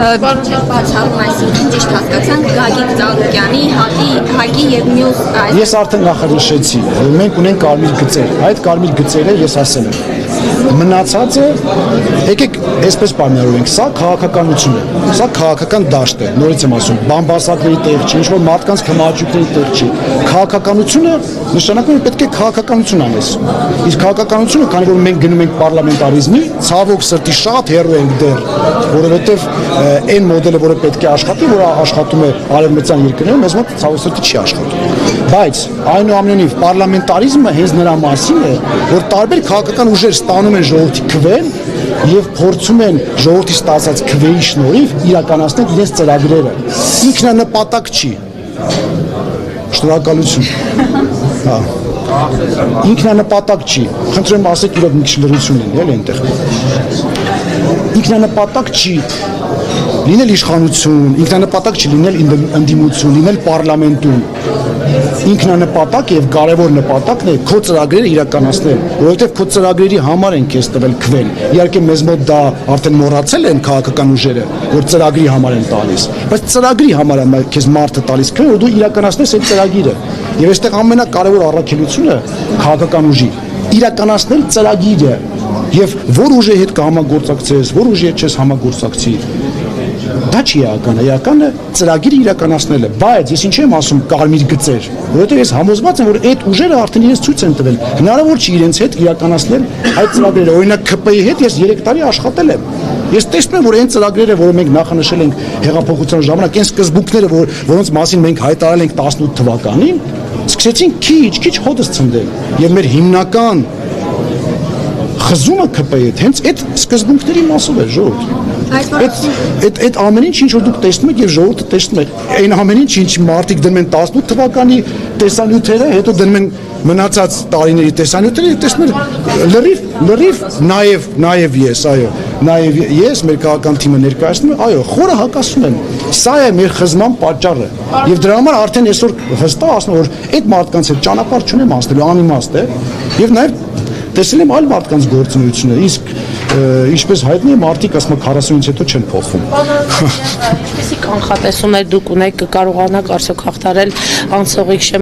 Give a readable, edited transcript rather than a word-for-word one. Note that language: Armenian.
Բացառում այսինքն ճիշտ հասկացանք Գագիկ Ծառուկյանի, Հակի եւ մյուս Ես արդեն նախարարեցի, որ մենք ունենք կարմիր գծեր, այդ կարմիր գծերը ես ասել եմ մնացածը եկեք այսպես պայմանավորենք, սա քաղաքականություն է, սա քաղաքական դաշտ է, նորից եմ ասում, բամբասակների տեղ չի, ինչ-որ մարդկանց քմահաճույքների տեղ չի, քաղաքականությունը նշանակում է պետք է քաղաքականություն անես, իսկ քաղաքականությունը, քանի որ մենք գնում ենք պարլամենտարիզմի, ցավոք սրտի շատ հեռու ենք դեռ, որովհետև այն մոդելը, որը պետք է աշխատի, որը աշխատում է արևմտյան երկրներում, մեզ մոտ ցավոք սրտի չի աշխատում, բայց այնուամենայնիվ պարլամենտարիզմը հենց նրա մասին է, որ տարբեր քաղաքական ուժեր ստանում են ժողովրդի քվեն եւ փորձում են ժողովրդի ստացած քվեի շնորհիվ իրականացնել իրենց ծրագրերը։ Ինքնանպատակ չի։ Շնորհակալություն։ Հա։ Ինքնանպատակ չի։ Խնդրեմ ասեք իրոք մի քիչ լրություն լինի, էլի այնտեղ։ Ինքնանպատակ չի լինել իշխանություն, ինքնանպատակ չի լինել ընդդիմություն, լինել պարլամենտում։ Ինքնանպատակ եւ կարևոր նպատակն է քո ծրագրերը իրականացնել, որովհետեւ քո ծրագրերի համար են քեզ տվել քվեն։ Իհարկե մեզ մոտ դա արդեն մոռացել են քաղաքական ուժերը, որ ծրագրի համար են տալիս, բայց ծրագրի համար է քեզ մարդը տալիս քվեն, որ դու իրականացնես այդ ծրագիրը։ Եվ այստեղ ամենակարևոր առաքելությունը քաղաքական ուժի իրականացնել ծրագիրը եւ որ ուժի հետ կհամագործակցես, որ ուժի հետ չես համագործակցի։ Դա չի էականը ծրագիրը իրականացնելը, բայց ես ինչ եմ ասում կարմիր գծեր, որովհետև ես համոզված եմ, որ այդ ուժերը արդեն իրենց ցույց են տվել, հնարավոր չի իրենց հետ իրականացնել այդ ծրագրերը, օրինակ ԿՊ-ի հետ ես 3 տարի աշխատել եմ։ Ես տեսնում եմ, որ այն ծրագրերը, որը մենք նախանշել ենք հեղափոխության ժամանակ, այն սկզբունքները, որոնց մասին մենք հայտարարել ենք 18 թվականին, սկսեցին քիչ հոդս ցնդել, եւ մեր հիմնական խզումը ԿՊ-ի հետ հենց այդ սկզբունքների մասով է ժողովուրդ։ Այդ ամեն ինչ որ դուք տեսնում եք եւ ժողովուրդը տեսնում է, այն ամեն ինչ մարդիկ դնում են 18 թվականի տեսանյութերը, հետո դնում են մնացած տարիների տեսանյութերը, տեսնում են լրիվ նաեւ ես, այո, նաեւ ես մեր քաղաքական թիմը ներկայացնում եմ, այո, խորը հակասում եմ։ Սա է մեր խզման պատճառը։ Եվ դրա համար արդեն այսօր հստակ ասում եմ, որ այդ մարդկանց հետ ճանապարհ չունեմ անցնելու, անիմաստ է, եւ նաեւ տեսել եմ այլ մարդկանց գործունեությունը, իսկ ինչպես հայտնի է, մարդիկ ասում են 40-ից հետո չեն փոխվում։ Ինչպեսի կանխատեսումներ դուք ունեք, կկարողանաք արդյոք հաղթարել անցողիկ